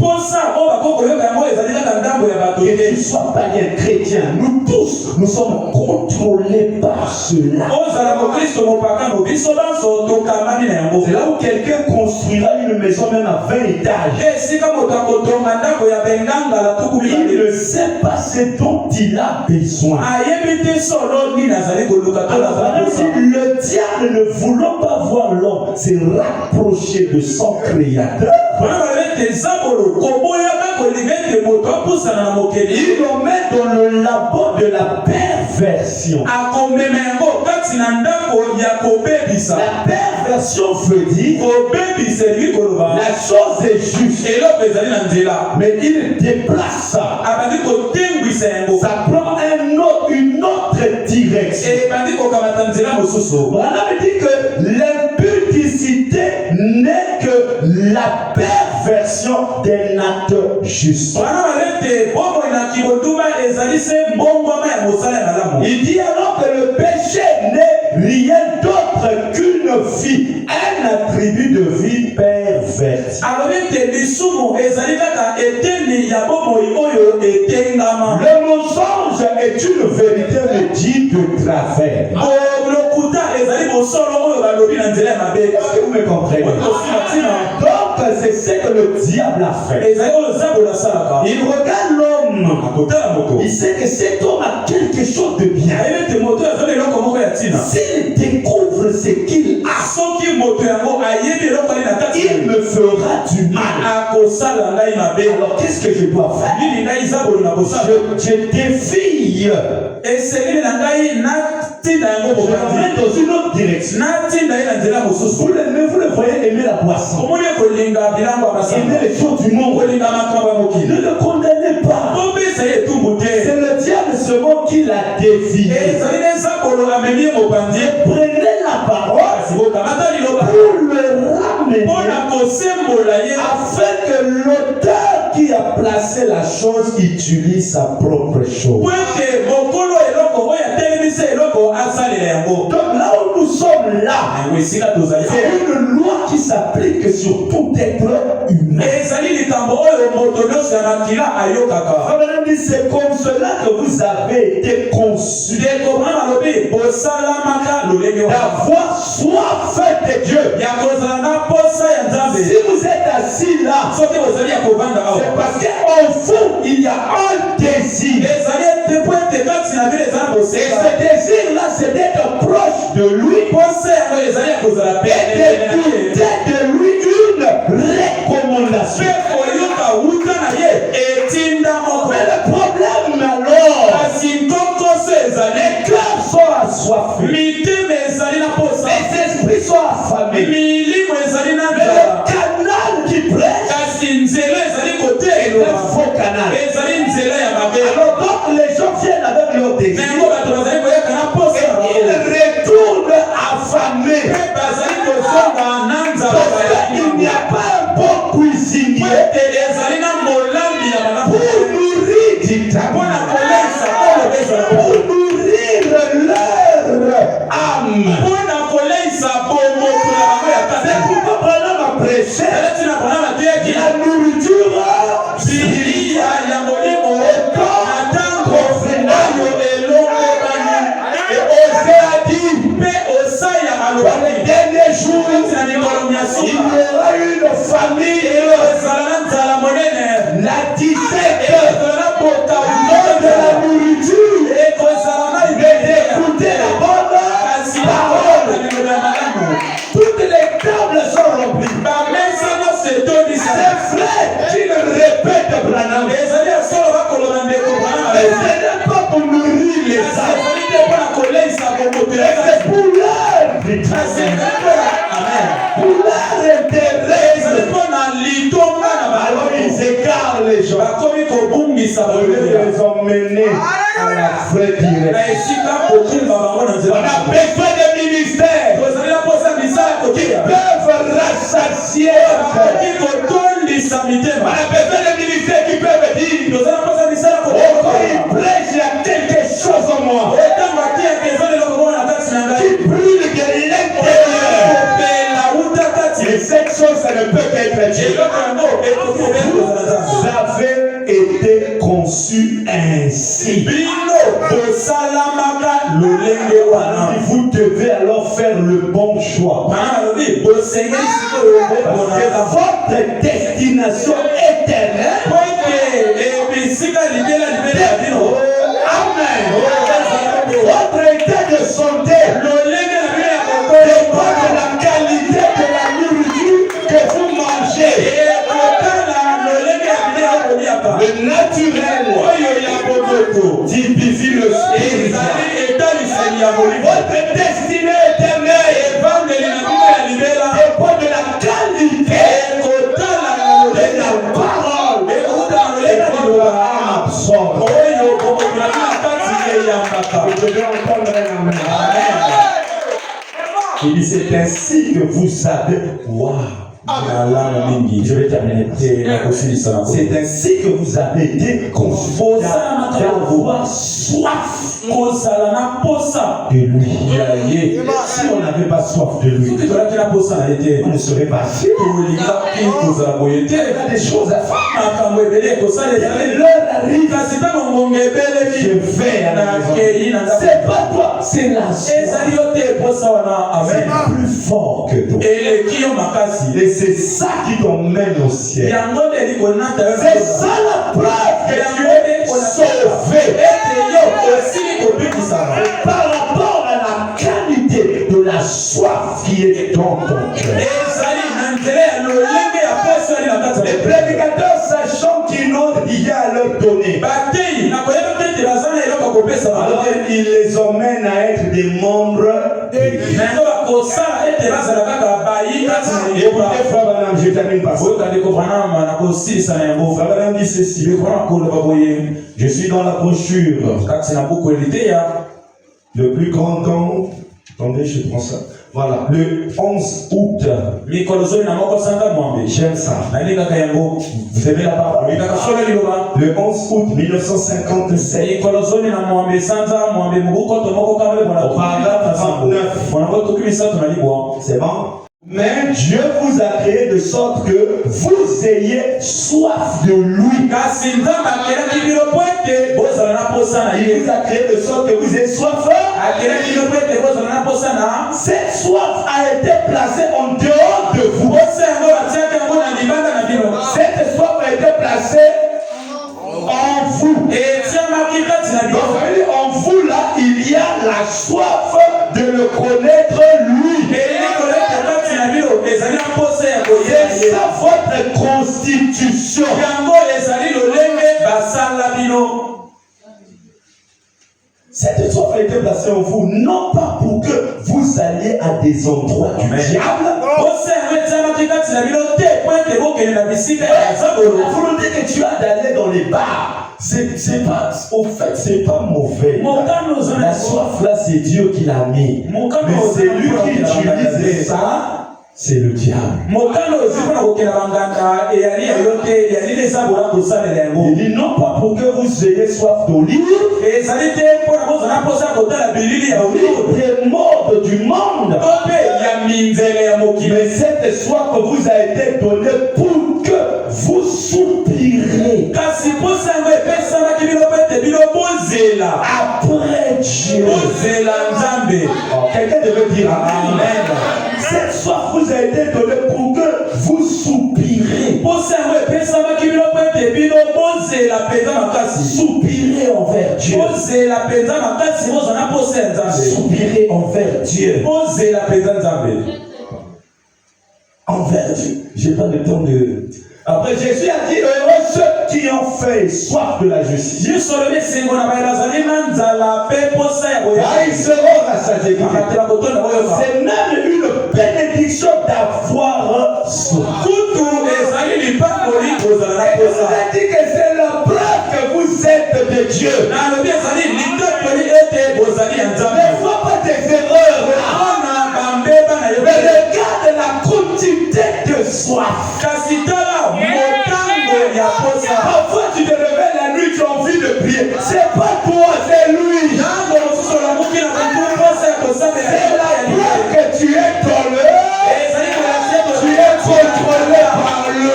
Que tu sois païen, chrétien, nous tous, nous sommes contrôlés par cela. C'est là où quelqu'un construira une maison même à 20 étages. Il ne sait pas ce dont il a besoin. Alors, le diable, ne voulant pas voir l'homme s'est rapproché de son créateur. Il le met dans le labo de la perversion. La perversion veut dire la chose est juste, mais il déplace ça. Ça prend une autre direction. Branham dit que l'impudicité n'est que la perversion version d'un acte juste. Il dit alors que le péché n'est rien d'autre qu'une vie, un attribut de vie perverti. Le mensonge est une vérité dite de travers. Est-ce que vous me comprenez? Donc c'est ce que le diable a fait. Il regarde l'homme. Il sait que cet homme a quelque chose de bien. S'il découvre ce qu'il a, il me fera du mal. Alors qu'est-ce que je dois faire? Je défie. Je vais dans une autre direction. Vous le voyez aimer la boisson, aimer les choses du monde. Ne le condamnez pas. C'est le diable seulement qui l'a dévié. Prenez la parole pour le ramener afin que l'auteur qui a placé la chose utilise sa propre chose. Donc là où nous sommes là, c'est une loi qui s'applique sur tout être humain. C'est comme cela que vous avez été conçus, d'avoir soif de Dieu. Si vous êtes assis là, c'est parce qu'au fond il y a un désir. Et ce désir-là, c'est d'être proche de lui et d'écouter de lui une recommandation. Mais le problème alors, les cœurs sont assoiffés, les esprits sont affamés, mais le canal qui prêche est le faux canal. Alors donc les gens viennent avec leur désir et ils retournent affamés. Parce qu'il n'y a pas un bon cuisinier pour nourrir du tabac, pour nourrir leur âme. C'est pourquoi pendant ma prêche, la nourriture dans les derniers jours, il y aura une famille, la 17 de la nourriture, d'écouter la bonne parole. Toutes les tables sont remplies. C'est vrai qu'il répète Branham. Mais ce n'est pas pour nourrir les âmes. C'est pour leur pour leur intérêt. Alors ils écartent les gens. Ils les ont menés à la vraie direction. On a besoin de ministères qui peuvent rassasier. On a besoin de ministères qui peuvent dire il prêche, il y a quelque chose en moi qui brûle de l'intérieur. Et cette chose, ça ne peut qu'être Dieu. Vous avez été conçus ainsi. Vous devez alors faire le bon choix. Parce que votre destination éternelle. Amen. Votre état de santé dépend de la qualité de la nourriture que vous mangez. Le naturel typifie le spirituel. Votre destinée éternelle dépend de la qualité de la parole que l'homme absorbe. Vous devez entendre un amen. Il dit c'est ainsi que vous savez. Waouh! Je vais terminer. C'est ainsi que vous avez été construits d'avoir soif de lui. Si on n'avait pas soif de lui, on ne serait pas fait. Il y a des choses à faire. L'heure arrive. Je vais à la maison. C'est pas toi, c'est la soif. C'est plus fort que toi. Et c'est ça qui t'emmène au ciel. C'est ça la preuve que tu es sauvé. Par rapport à la qualité de la soif qui est dans ton cœur. Les prédicateurs, sachant qu'ils n'ont rien à leur donner, alors ils les emmènent à être des membres d'église. Et frère Branham, je termine par ça. Frère Branham dit ceci. Je suis dans la brochure. Le plus grand temps. Attendez, je prends ça. Voilà, le 11 août. J'aime ça. Vous aimez la parole? Le 11 août 1957. C'est bon? Mais Dieu vous a créé de sorte que vous ayez soif de lui. Il vous a créé de sorte que vous ayez soif. Cette soif a été placée en dehors de vous. Cette soif a été placée en vous. Donc, en vous là, il y a la soif de le connaître lui. C'est ça votre constitution. Cette soif a été placée en vous, non pas pour que vous alliez à des endroits du diable. Vous nous dites que tu as d'aller dans les bars. C'est pas, au fait, c'est pas mauvais. La soif là, c'est Dieu qui l'a mis. Mais c'est lui qui utilise ça. C'est le diable. Il dit non pas pour que vous ayez soif d'olive, des modes du monde. Mais cette soif vous a été donnée pour que vous soupirez après Dieu. Quelqu'un devait dire amen. Cette soif vous a été donnée pour que vous soupirez. Soupirez envers Dieu. Soupirez envers Dieu. Envers Dieu. J'ai pas le temps de... Après, Jésus a dit, heureux ceux qui ont fait soif de la justice. Ils seront rassasiés. C'est même une bénédiction d'avoir soif. Et vous a dit que c'est la preuve que vous êtes de Dieu. Ne vois pas des erreurs. Mais regarde la quantité de soif. Parfois tu te réveilles la nuit, tu as envie de prier. C'est pas toi, c'est lui. C'est la preuve que tu es dans le. Tu es contrôlé par lui.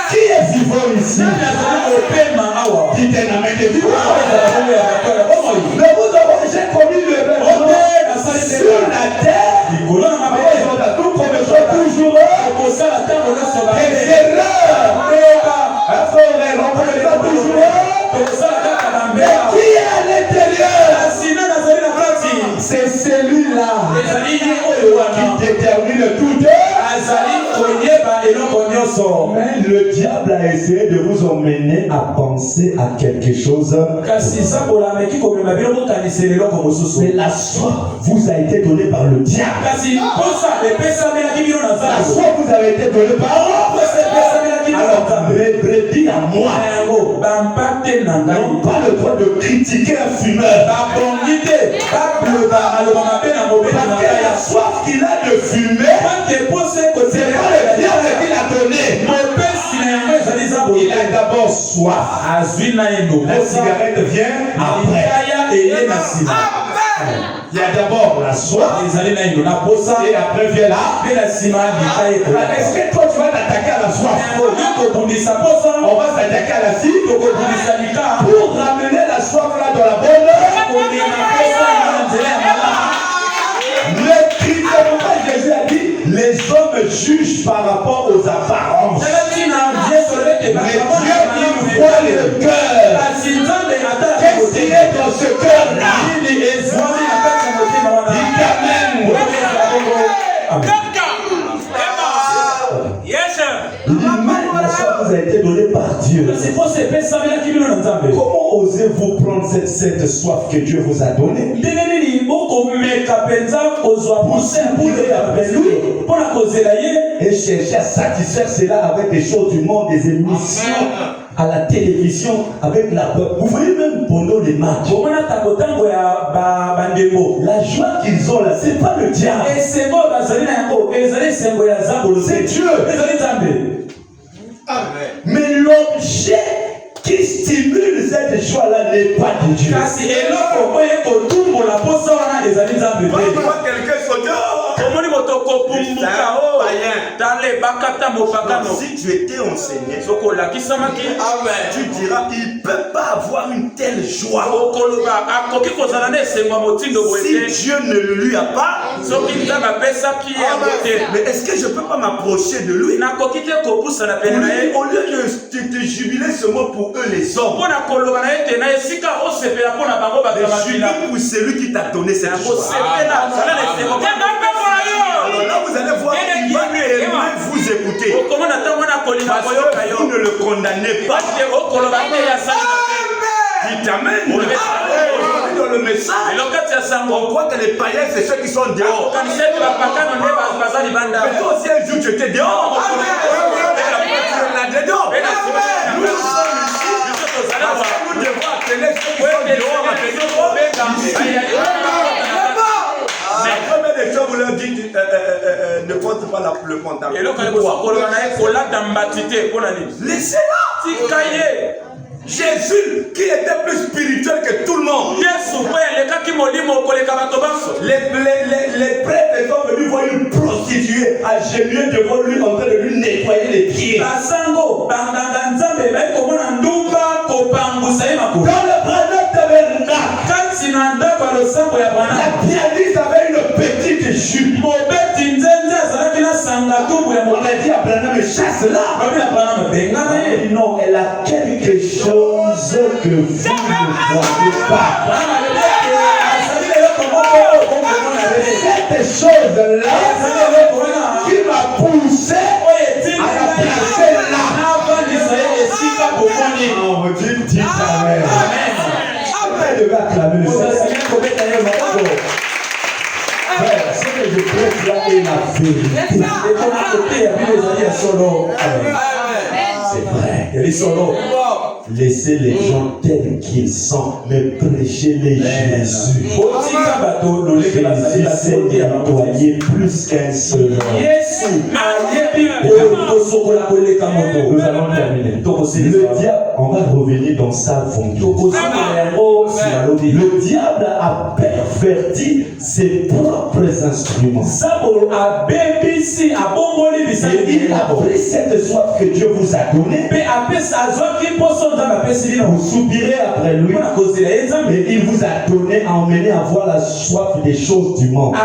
Qui est vivant ici? Dites un amen de vivant. Mais vous avez déjà commis le rêve sur la terre. Nous commettons toujours des erreurs. Mais qui est à l'intérieur? C'est celui-là qui détermine tout. Mais le diable a essayé de vous emmener à penser à quelque chose. Mais la soif vous a été donnée par le diable. La soif vous a été donnée par l'homme. Alors, mes brebis à moi n'ont pas le droit de critiquer un fumeur. Parce que la soif qu'il a de fumer, c'est pas le diable qui l'a donné. Il a d'abord soif. La cigarette vient après. Il y a d'abord la soif. Et après vient là. Est-ce que toi tu vas t'attaquer à la soif? On va s'attaquer à la cible pour ramener la soif là dans la bonne. Le Christ, Jésus a dit, les hommes jugent par rapport aux apparences. Mais Dieu, il voit le cœur. Qu'est-ce qu'il y a dans ce cœur-là? Il la soif vous a été donnée par Dieu. Comment osez-vous prendre cette soif que Dieu vous a donnée? Et chercher à satisfaire cela avec des choses du monde, des émissions à la télévision, avec la peur. Vous voyez même pendant les matchs, la joie qu'ils ont là, c'est pas le diable, c'est Dieu. Mais l'objet qui stimule cette joie-là n'est pas de Dieu. Si tu étais enseigné, tu diras qu'il ne peut pas avoir une telle joie. Si Dieu ne le lui a pas, mais est-ce que je ne peux pas m'approcher de lui? Au lieu de jubiler ce mot pour eux les hommes, jubiler pour celui qui t'a donné cette joie. Alors là vous allez voir qu'il va vous écouter. Parce que vous ne le condamnez pas. Il t'amène. Dans le message, on croit que les païens c'est ceux qui sont dehors. Mais toi aussi un jour tu étais dehors. Là-dedans. Nous sommes ici. Parce que nous devons appeler ceux qui sont dehors. Mais combien de fois vous leur dites ne compte pas le comptable? Laissez-la. Jésus, qui était plus spirituel que tout le monde. Les prêtres sont venus voir une prostituée agenouillée devant lui en train de lui nettoyer les pieds. Dans le Branham tabernacle, la pianiste avait une petite jupe. On a dit à Branham, chasse-la. Non, elle a quelque chose que vous ne voyez pas. Cette chose-là qui m'a poussé à la placer là. On vous dit Amen. Amen. Le gars acclamer le Seigneur. Ce que je prêche là est la vérité. C'est vrai. Laissez les gens tels qu'ils sont, mais prêchez-les Jésus. Jésus s'est déployé plus qu'un seul homme. Nous allons terminer. Le diable, on va revenir dans sa fonction. Le diable a perverti ses propres instruments. Et il a pris cette soif que Dieu vous a donnée. Vous soupirez après lui. Et il vous a donné à emmener à voir la soif des choses du monde.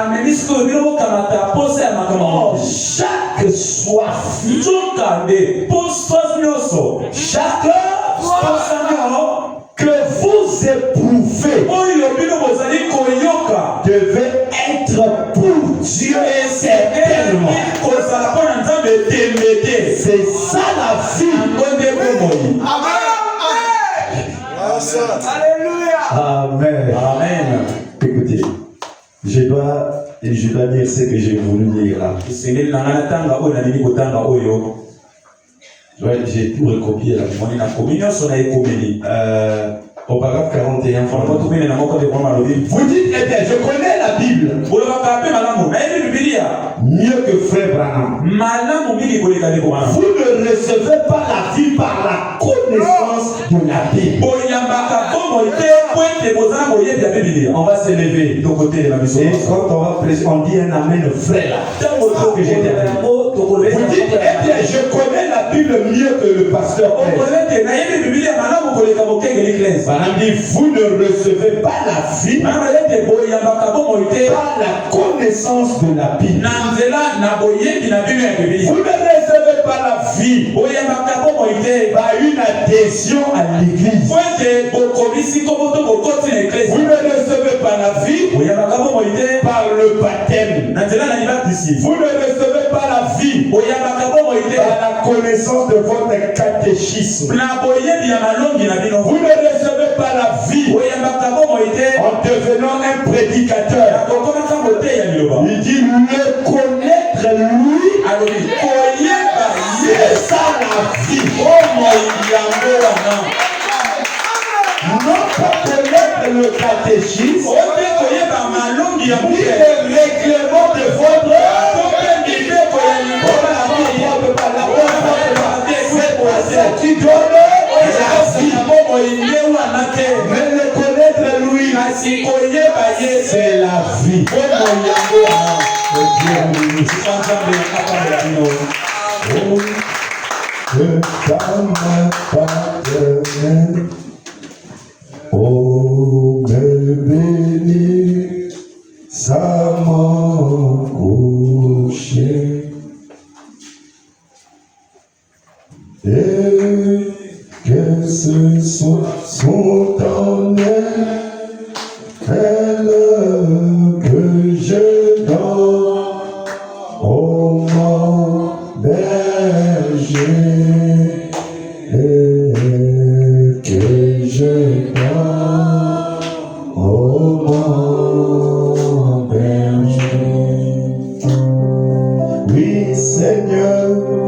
Chaque soif, chaque que vous éprouvez devait être pour Dieu éternellement. C'est ça la vie. Alléluia. Amen. Amen. Écoutez, je dois lire ce que j'ai voulu lire là. J'ai tout recopié là. Au paragraphe 41, vous dites, eh bien, je connais la Bible mieux que frère Branham. Vous ne recevez pas la vie par la connaissance de la Bible. On va se lever de côté de la maison. Et quand on va prêcher, on dit un amen frère. Vous dites, eh bien, je connais la Bible mieux que le pasteur. Madame dit, vous ne recevez pas la vie par la connaissance de la Bible. Vous ne recevez pas la vie par une adhésion à l'église. Vous ne recevez pas la vie par le baptême. Vous ne recevez pas la vie par la connaissance de votre catéchisme. Vous ne recevez pas la vie en devenant un prédicateur. Il dit le connaître lui, c'est ça la vie. Non pas connaître le catéchisme, ni le règlement de votre c'est qui donne la vie. Mais le connaître lui, c'est la vie. Que ta main paternelle, oh, me bénis, ça m'a couché. Et que ce soit son tonnerre, elle que je donne, oh mon berger, et que je donne, oh mon berger. Oui, Seigneur.